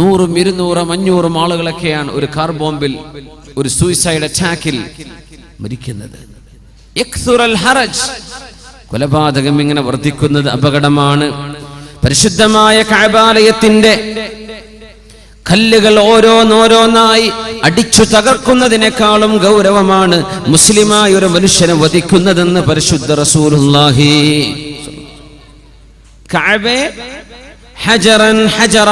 100, 200, 500 ആളുകളൊക്കെയാണ് ഒരു കാർ ബോംബിൽ, ഒരു സൂയിസൈഡ് അറ്റാക്കിൽ മരിക്കുന്നത്. യക്സുറൽ ഹറജ്, കൊലപാതകം ഇങ്ങനെ വർദ്ധിക്കുന്നത് അപകടമാണ്. പരിശുദ്ധമായ കഅബാലയത്തിന്റെ കല്ലുകൾ ഓരോന്നോരോന്നായി അടിച്ചു തകർക്കുന്നതിനേക്കാളും ഗൗരവമാണ് മുസ്ലിമായ ഒരു മനുഷ്യനെ വധിക്കുന്നതെന്ന് പരിശുദ്ധ റസൂലുള്ളാഹി. കഅബെ ഹജറൻ ഹജറ,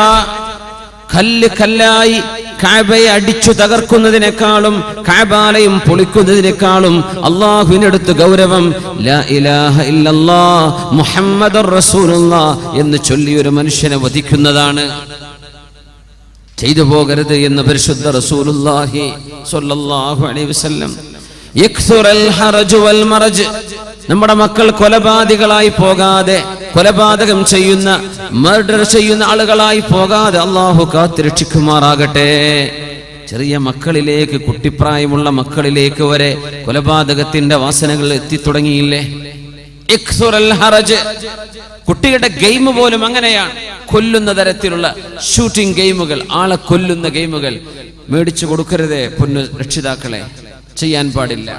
കല്ല് കല്ലായി കഅബയെ അടിച്ചു തകർക്കുന്നതിനേക്കാളും കഅബാലയം പൊളിക്കുന്നതിനേക്കാളും അല്ലാഹുവിനടുത്ത് ഗൗരവം ലാ ഇലാഹ ഇല്ലല്ലാഹ് മുഹമ്മദുർ റസൂലുള്ളാഹ് എന്ന് ചൊല്ലി ഒരു മനുഷ്യനെ വധിക്കുന്നതാണ്. ചെയ്തു പോകരുത് എന്ന് പരിശുദ്ധ റസൂലുള്ളാഹി സ്വല്ലല്ലാഹു അലൈഹി വസല്ലം. യക്സുറൽ ഹറജ് വൽ മറജ്, നമ്മുടെ മക്കൾ കൊലപാതകളായി പോകാതെ, കൊലപാതകം ചെയ്യുന്ന, മർഡർ ചെയ്യുന്ന ആളുകളായി പോകാതെ അല്ലാഹു കാത്തുരക്ഷിക്കുമാറാകട്ടെ. ചെറിയ മക്കളിലേക്ക്, കുട്ടിപ്രായമുള്ള മക്കളിലേക്ക് വരെ കൊലപാതകത്തിന്റെ വാസനകൾ എത്തിത്തുടങ്ങിയില്ലേ? ഇക്സുറൽ ഹറജ്, കുട്ടിയുടെ ഗെയിം പോലും അങ്ങനെയാണ്. കൊല്ലുന്ന തരത്തിലുള്ള ഷൂട്ടിംഗ് ഗെയിമുകൾ, ആളെ കൊല്ലുന്ന ഗെയിമുകൾ മേടിച്ചു കൊടുക്കരുതേ പൊന്നു രക്ഷിതാക്കളെ, ചെയ്യാൻ പാടില്ല.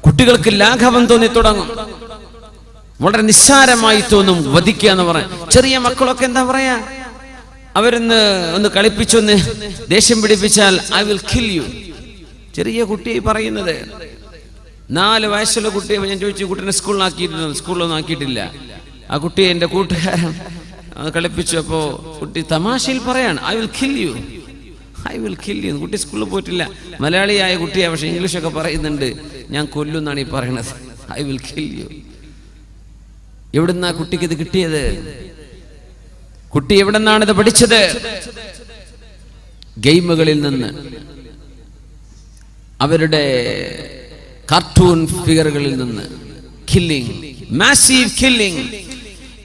കുട്ടികൾക്ക് ലാഘവം തോന്നി തുടങ്ങും, വളരെ നിസ്സാരമായി തോന്നും വധിക്കുക എന്ന് പറയാൻ. ചെറിയ മക്കളൊക്കെ എന്താ പറയാ, ഒന്ന് കളിപ്പിച്ചൊന്ന് ദേഷ്യം പിടിപ്പിച്ചാൽ ഐ വിൽ കിൽ യു. ചെറിയ കുട്ടി പറയുന്നത്. 4 വയസ്സുള്ള കുട്ടിയെ ഞാൻ ചോദിച്ചു, കുട്ടീനെ സ്കൂളിലൊന്നും ആക്കിയിട്ടില്ല. ആ കുട്ടി എൻ്റെ കൂട്ടുകാരൻ കളിപ്പിച്ചു. അപ്പോൾ കുട്ടി തമാശയിൽ പറയാണ് I will kill you, I will kill you. കുട്ടി സ്കൂളിൽ പോയിട്ടില്ല, മലയാളിയായ കുട്ടിയാണ്, പക്ഷെ ഇംഗ്ലീഷൊക്കെ പറയുന്നുണ്ട്. ഞാൻ കൊല്ലുന്നാണ് ഈ പറയണത്, ഐ വിൽ കിൽ യു. എവിടുന്നാ കുട്ടിക്ക് ഇത് കിട്ടിയത്? കുട്ടി എവിടുന്നാണ് ഇത് പഠിച്ചത്? ഗെയിമുകളിൽ നിന്ന്, അവരുടെ കാർട്ടൂൺ ഫിഗറുകളിൽ നിന്ന്. Killing, massive killing.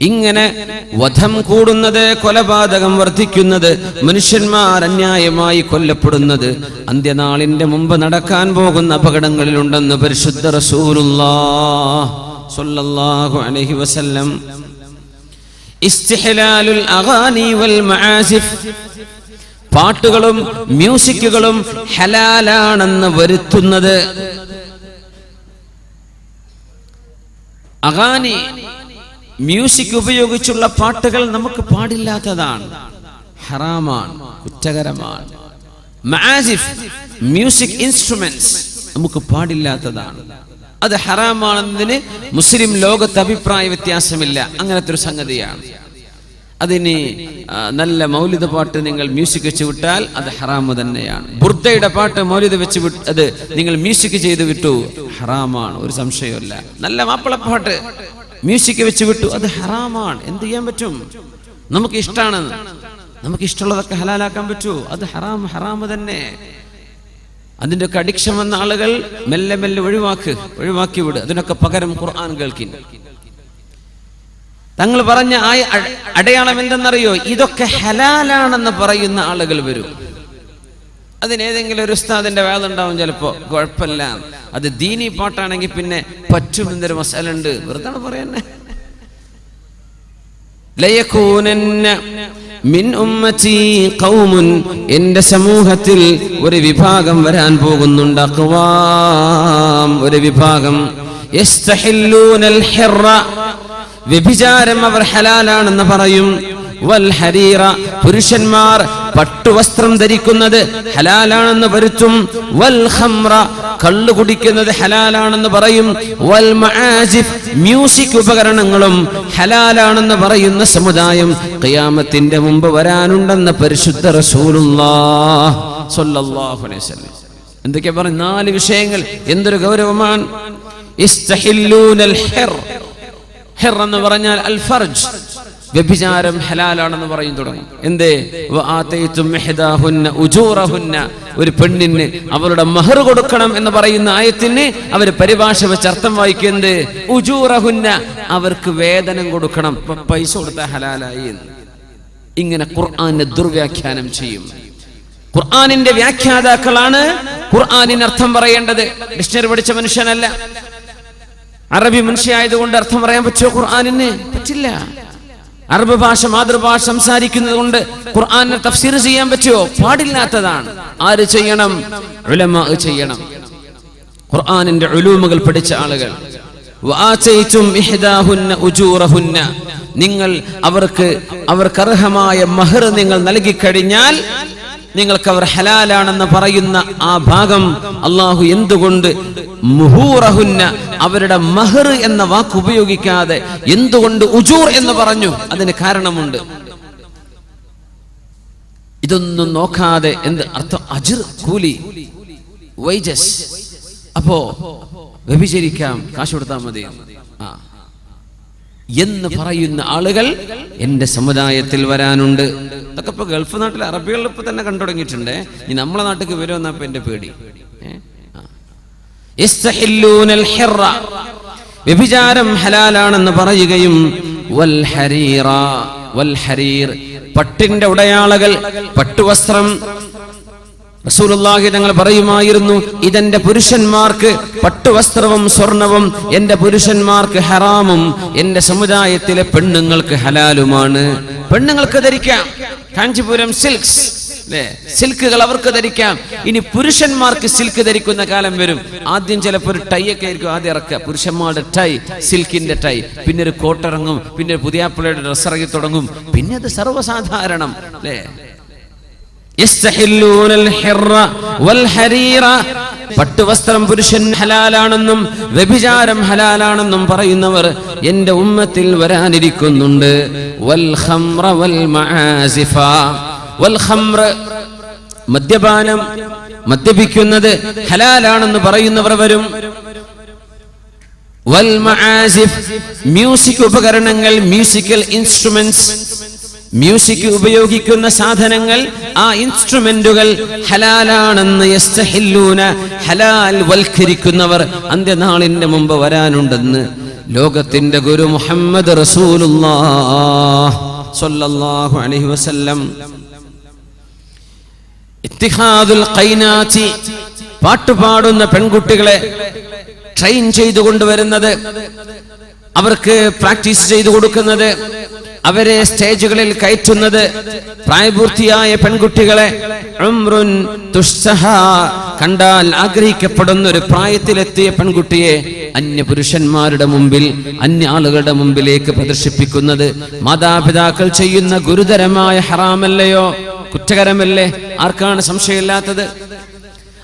ഇങ്ങനെ വധം കൂടുന്നത്, കൊലപാതകം വർദ്ധിക്കുന്നത്, മനുഷ്യന്മാർ അന്യായമായി കൊല്ലപ്പെടുന്നത് അന്ത്യനാളിന്റെ മുമ്പ് നടക്കാൻ പോകുന്ന അപകടങ്ങളിലുണ്ടെന്ന് പരിശുദ്ധ റസൂലുള്ളാഹി സ്വല്ലല്ലാഹു അലൈഹി വസല്ലം. ഇസ്തിഹ്ലാലുൽ അഗാനി വൽ മആസിഫ്, പാട്ടുകളും മ്യൂസിക്കുകളും ഹലാലാണെന്ന് വരുത്തുന്നത്. അഗാനി, മ്യൂസിക് ഉപയോഗിച്ചുള്ള പാട്ടുകൾ നമുക്ക് പാടില്ലാത്തതാണ്, ഹറാമാണ്, കുറ്റകരമാണ്. മആസിഫ്, മ്യൂസിക് ഇൻസ്ട്രുമെന്റ്സ് നമുക്ക് പാടില്ലാത്തതാണ്, അത് ഹറാമാണെന്നതിന് മുസ്ലിം ലോകത്ത് അഭിപ്രായ വ്യത്യാസമില്ല. അങ്ങനത്തെ ഒരു സംഗതിയാണ്. അതിന് നല്ല മൗലിദ പാട്ട് നിങ്ങൾ മ്യൂസിക് വെച്ച് വിട്ടാൽ അത് ഹറാമ് തന്നെയാണ്. ബുർദയുടെ പാട്ട് മൗലിദ വെച്ച് അത് നിങ്ങൾ മ്യൂസിക് ചെയ്ത് വിട്ടു, ഹറാമാണ്, ഒരു സംശയമില്ല. നല്ല മാപ്പിളപ്പാട്ട് മ്യൂസിക് വെച്ച് വിട്ടു, അത് ഹറാമാണ്. എന്ത് ചെയ്യാൻ പറ്റും? നമുക്ക് ഇഷ്ടമാണ്, നമുക്ക് ഇഷ്ടമുള്ളതൊക്കെ ഹലാലാക്കാൻ പറ്റൂ? അത് ഹറാമ് തന്നെ. അതിന്റെ ഒക്കെ അഡിക്ഷൻ വന്ന ആളുകൾ മെല്ലെ മെല്ലെ ഒഴിവാക്കി വിടുക. അതിനൊക്കെ പകരം ഖുർആൻ കേൾക്കിൻ. തങ്ങൾ പറഞ്ഞ ആ അടയാളം എന്തെന്നറിയോ? ഇതൊക്കെ ഹലാലാണെന്ന് പറയുന്ന ആളുകൾ വരും. അതിനേതെങ്കിലും ഒരു ഉസ്താദിന്റെ വേദുണ്ടാവും, ചിലപ്പോ കുഴപ്പമില്ല. അത് ദീനി പാട്ടാണെങ്കിൽ പിന്നെ പറ്റും എന്നൊരു മസാല ഉണ്ട്. വെറുതെ പറയുന്നേ. ലയകൂനന്ന മിൻ ഉമ്മതി ഖൗമുൻ, എന്റെ സമൂഹത്തിൽ ഒരു വിഭാഗം വരാൻ പോകുന്നുണ്ട്. അഖ്വാം, ഒരു വിഭാഗം. യസ്തഹില്ലൂനൽ ഹിറ, വ്യഭിചാരം അവർ ഹലാലാണെന്ന് പറയും. വൽ ഹരീറ, പുരുഷന്മാർ പട്ടുവസ്ത്രം ധരിക്കുന്നത് ഹലാലാണെന്ന് വരുത്തും. വൽ ഖംറ, കള്ളു കുടിക്കുന്നത് ഹലാലാണെന്ന് പറയും. വൽ മആസിഫ്, മ്യൂസിക് ഉപകരണങ്ങളും ഹലാലാണെന്ന് പറയുന്ന സമുദായം ഖിയാമത്തിന്റെ മുമ്പ് വരാനുണ്ടെന്ന് പരിശുദ്ധ റസൂലുള്ളാഹി സ്വല്ലല്ലാഹു അലൈഹി വസല്ലം. എന്തൊക്കെയാ പറഞ്ഞ 4 വിഷയങ്ങൾ? എന്തൊരു ഗൗരവമാണ്. ഇസ്തഹില്ലൂനൽ ഹിർ, ഹിർ എന്ന് പറഞ്ഞാൽ അൽ ഫർജ്, വ്യഭിചാരം ഹലാലാണെന്ന് പറയും തുടങ്ങും. എന്തേ? വആതൈതും ഇഹ്ദാഹുന്ന ഉജൂറഹുന്ന, ഒരു പെണ്ണിന് അവളുടെ മഹർ കൊടുക്കണം എന്ന് പറയുന്ന ആയത്തിന് അവർ പരിഭാഷ വെച്ച് അർത്ഥം വായിക്കുന്നത് ഉജൂറഹുന്ന, അവർക്ക് വേതനം കൊടുക്കണം, പൈസ കൊടുത്താൽ ഹലാലായി. ഇങ്ങനെ ഖുർആനെ ദുർവ്യാഖ്യാനം ചെയ്യും. ഖുർആനിന്റെ വ്യാഖ്യാതാക്കളാണ് ഖുർആനിന് അർത്ഥം പറയേണ്ടത്. ഡിക്ഷണറി പഠിച്ച മനുഷ്യനല്ല. അറബി മനുഷ്യയായതുകൊണ്ട് അർത്ഥം പറയാൻ പറ്റുമോ ഖുർആനിന്? പറ്റില്ല. അറബ് ഭാഷ മാതൃഭാഷ സംസാരിക്കുന്നത് കൊണ്ട് ഖുർആനെ തഫ്സീർ ചെയ്യാൻ പറ്റുമോ? പാടില്ലാത്തതാണ്. ആര് ചെയ്യണം? ഉലമാ ചെയ്യണം, ഖുർആനിന്റെ ഉലൂമുകൾ പഠിച്ച ആളുകൾ. വആതൈതും ഇഹ്ദാഹുന്ന ഉജൂറഹുന്ന, നിങ്ങൾ അവർക്ക് അർഹമായ മഹർ നിങ്ങൾ നൽകി കഴിഞ്ഞാൽ നിങ്ങൾക്ക് അവർ ഹലാലാണെന്ന് പറയുന്ന ആ ഭാഗം അള്ളാഹു എന്തുകൊണ്ട് മുഹൂറഹുന്ന, അവരുടെ മഹർ എന്ന വാക്ക് ഉപയോഗിക്കാതെ എന്തുകൊണ്ട് ഉജൂർ എന്ന് പറഞ്ഞു? അതിന് കാരണമുണ്ട്. ഇതൊന്നും നോക്കാതെ എന്ത് അർത്ഥം? അജ്ർ, കൂലി, വൈജസ്. അപ്പോ വ്യഭിചരിക്കാം, കാശ് കൊടുത്താൽ മതി എന്ന് പറയുന്ന ആളുകൾ എന്റെ സമുദായത്തിൽ വരാനുണ്ട്. അതൊക്കെ ഇപ്പൊ ഗൾഫ് നാട്ടിൽ അറബികളിൽ ഇപ്പൊ തന്നെ കണ്ടു തുടങ്ങിയിട്ടുണ്ട്. ഇനി നമ്മളെ നാട്ടിലേക്ക് വരുമെന്നപ്പോ എന്റെ പേടി. വ്യഭിചാരം ഹലാലാണെന്ന് പറയുകയും വൽ ഹരീറ, വൽ ഹരീർ, പട്ടിന്റെ ഉടയാളകൾ, പട്ടുവസ്ത്രം. റസൂലുള്ളാഹി തങ്ങൾ പറയുമായിരുന്നു, ഇതെന്റെ പുരുഷന്മാർക്ക് പട്ടുവസ്ത്രവും സ്വർണവും എന്റെ പുരുഷന്മാർക്ക് ഹറാമും എന്റെ സമുദായത്തിലെ പെണ്ണുങ്ങൾക്ക് ഹലാലുമാണ്. പെണ്ണുങ്ങൾക്ക് ധരിക്കാം കാഞ്ചീപുരം സിൽക്സ്, സിൽക്കുകൾ അവർക്ക് ധരിക്കാം. ഇനി പുരുഷന്മാർക്ക് സിൽക്ക് ധരിക്കുന്ന കാലം വരും. ആദ്യം ചിലപ്പോൾ ഒരു ടൈ ഒക്കെ ആയിരിക്കും ആദ്യം ഇറക്കുക, പുരുഷന്മാരുടെ ടൈ, സിൽക്കിന്റെ ടൈ. പിന്നെ ഒരു കോട്ടിറങ്ങും, പിന്നെ ഒരു പുതിയാപ്പിളയുടെ ഡ്രസ് ഇറങ്ങി തുടങ്ങും. പിന്നെ അത് സർവ്വസാധാരണം അല്ലേ. പട്ടുവസ്ത്രം പുരുഷൻ ഹലാലാണെന്നും വ്യഭിചാരം ഹലാലാണെന്നും പറയുന്നവർ എന്റെ ഉമ്മത്തിൽ വരാനിരിക്കുന്നുണ്ട്. വൽ ഖംറ വൽ മആസിഫ, വൽ ഖംറ, മദ്യപാനം, മദ്യപിക്കുന്നത് ഹലാലാണെന്ന് പറയുന്നവർ വരും. വൽ മആസിഫ്, മ്യൂസിക് ഉപകരണങ്ങൾ, മ്യൂസിക്കൽ ഇൻസ്ട്രുമെന്റ്സ്, മ്യൂസിക് ഉപയോഗിക്കുന്ന സാധനങ്ങൾ, ആ ഇൻസ്ട്രുമെന്റുകൾ ഹലാലാണെന്ന് യസ്തഹില്ലൂന, ഹലാൽ വൽക്കരിക്കുന്നവർ അന്ത്യനാളിന്റെ മുമ്പ് വരാനുണ്ടെന്ന് ലോകത്തിന്റെ ഗുരു മുഹമ്മദ് റസൂലുള്ളാഹി സ്വല്ലല്ലാഹു അലൈഹി വസല്ലം. ഇത്തിഖാദുൽ ഖൈനാതി, പാട്ടുപാടുന്ന പെൺകുട്ടികളെ ട്രെയിൻ ചെയ്തു കൊണ്ടുവരുന്നത്, അവർക്ക് പ്രാക്ടീസ് ചെയ്തു കൊടുക്കുന്നത്, അവരെ സ്റ്റേജുകളിൽ കയറ്റുന്നത്, പ്രായപൂർത്തിയായ പെൺകുട്ടികളെ ഉംറുൻ തുസ്സഹ, കണ്ടാൽ ആഗ്രഹിക്കപ്പെടുന്ന ഒരു പ്രായത്തിലെത്തിയ പെൺകുട്ടിയെ അന്യ പുരുഷന്മാരുടെ മുമ്പിൽ, അന്യ ആളുകളുടെ മുമ്പിലേക്ക് പ്രദർശിപ്പിക്കുന്നത് മാതാപിതാക്കൾ ചെയ്യുന്ന ഗുരുതരമായ ഹറാമല്ലയോ, കുറ്റകരമല്ലേ? ആർക്കാണ് സംശയമില്ലാത്തത്?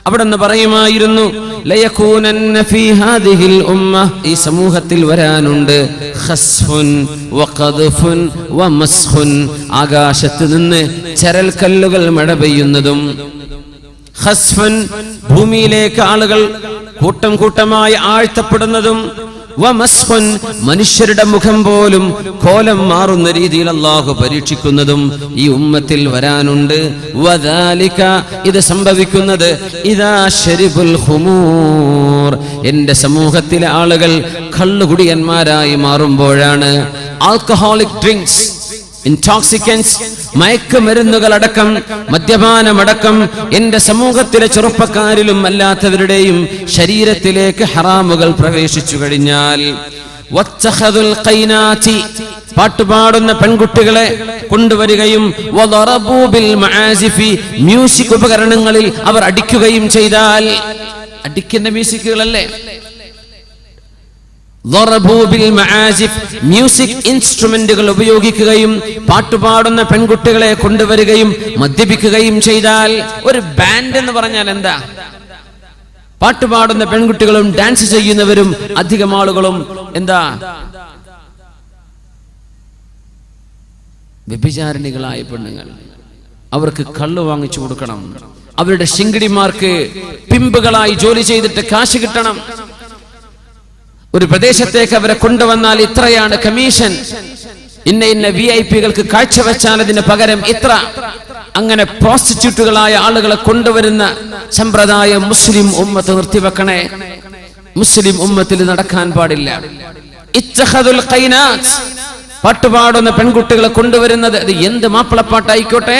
അവിടെ നിന്ന് പറയുമായിരുന്നു, ലയകൂനന്ന ഫീ ഹാദിഹിൽ ഉമ്മ, ഈ സമൂഹത്തിൽ വരാനുണ്ട് ഖസ്ഫുൻ വഖദ്ഫുൻ വമസ്ഖുൻ, ആകാശത്ത് നിന്ന് ചരൽ കല്ലുകൾ മഴ പെയ്യുന്നതും, ഖസ്ഫുൻ, ഭൂമിയിലേക്ക് ആളുകൾ കൂട്ടം കൂട്ടമായി ആഴ്ത്തപ്പെടുന്നതും, വമസ്ഖുൻ, മനുഷ്യരുടെ മുഖം പോലും കോലം മാറുന്ന രീതിയിൽ അല്ലാഹു പരീക്ഷിക്കുന്നതും ഈ ഉമ്മത്തിൽ വരാനുണ്ട്. വദാലിക, ഇത് സംഭവിക്കുന്നത് ഇദാ ശരിബുൽ ഖുമൂർ, എന്റെ സമൂഹത്തിലെ ആളുകൾ കള്ളുകുടിയന്മാരായി മാറുമ്പോഴാണ്. ആൽക്കഹോളിക് ഡ്രിങ്ക്സ്, ഇൻടോക്സിക്കൻസ്, മയക്കുമരുന്നുകളടക്കം, മദ്യപാനമടക്കം എന്റെ സമൂഹത്തിലെ ചെറുപ്പക്കാരിലും അല്ലാത്തവരുടെയും ശരീരത്തിലേക്ക് ഹറാമുകൾ പ്രവേശിച്ചു കഴിഞ്ഞാൽ, വത്തഖദുൽ ഖൈനാതി, പാട്ടുപാടുന്ന പെൺകുട്ടികളെ കൊണ്ടുവരികയും, വദറബൂ ബിൽ മആസിഫി, മ്യൂസിക് ഉപകരണങ്ങളിൽ അവർ അടിക്കുകയും ചെയ്താൽ, അടിക്കുന്ന മ്യൂസിക്കുകളല്ലേ, മ്യൂസിക് ഇൻസ്ട്രുമെന്റുകൾ ഉപയോഗിക്കുകയും പാട്ടുപാടുന്ന പെൺകുട്ടികളെ കൊണ്ടുവരികയും മദ്യപിക്കുകയും ചെയ്താൽ, ഒരു ബാൻഡ് എന്ന് പറഞ്ഞാൽ എന്താ? പാട്ടുപാടുന്ന പെൺകുട്ടികളും ഡാൻസ് ചെയ്യുന്നവരും അധികം ആളുകളും എന്താ? വ്യഭിചാരിണികളായ പെണ്ണുങ്ങൾ. അവർക്ക് കള്ളു വാങ്ങിച്ചു കൊടുക്കണം, അവരുടെ ശിങ്കിടിമാർക്ക് പിമ്പുകളായി ജോലി ചെയ്തിട്ട് കാശ് കിട്ടണം. ഒരു പ്രദേശത്തേക്ക് അവരെ കൊണ്ടുവന്നാൽ ഇത്രയാണ് കമ്മീഷൻ, ഇന്ന VIP-കൾക്ക് കാഴ്ചവെച്ചാൽ അതിന് പകരം ഇത്ര. അങ്ങനെ പ്രോസ്റ്റിറ്റ്യൂട്ടുകളായ ആളുകളെ കൊണ്ടുവരുന്ന സമ്പ്രദായം മുസ്ലിം ഉമ്മത്ത് നിർത്തിവെക്കണേ. മുസ്ലിം ഉമ്മത്തിൽ നടക്കാൻ പാടില്ല. ഇത്തഖദുൽ ഖൈനാത്ത്, പാട്ടുപാടുന്ന പെൺകുട്ടികളെ കൊണ്ടുവരുന്നത്, അത് എന്ത് മാപ്പിളപ്പാട്ടായിക്കോട്ടെ,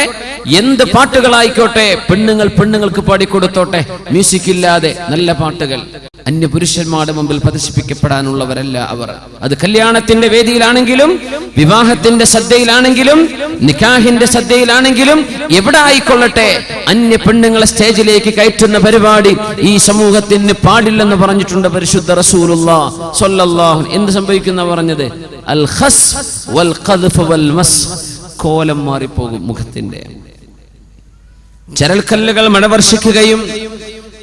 എന്ത് പാട്ടുകളായിക്കോട്ടെ, പെണ്ണുങ്ങൾക്ക് പാടിക്കൊടുത്തോട്ടെ, മ്യൂസിക് ഇല്ലാതെ നല്ല പാട്ടുകൾ. അന്യ പുരുഷന്മാരുടെ മുമ്പിൽ പ്രദർശിപ്പിക്കപ്പെടാനുള്ളവരല്ല അവർ. അത് കല്യാണത്തിന്റെ വേദിയിലാണെങ്കിലും, വിവാഹത്തിന്റെ സദ്യയിലാണെങ്കിലും, നിക്കാഹിന്റെ സദ്യയിലാണെങ്കിലും, എവിടെ ആയിക്കൊള്ളട്ടെ, അന്യ പെണ്ണുങ്ങളെ സ്റ്റേജിലേക്ക് കയറ്റുന്ന പരിപാടി ഈ സമൂഹത്തിന് പാടില്ലെന്ന് പറഞ്ഞിട്ടുണ്ട് പരിശുദ്ധ റസൂലുള്ളാഹി സ്വല്ലല്ലാഹു. എന്ത് സംഭവിക്കുന്ന പറഞ്ഞത്? അൽ ഖസ് വൽ ഖദ്ഫ് വൽ മസ്, കോലം മാറിപ്പോകും മുഖത്തിന്റെ. ചരൽക്കല്ലുകൾ മഴവർഷിക്കുകയും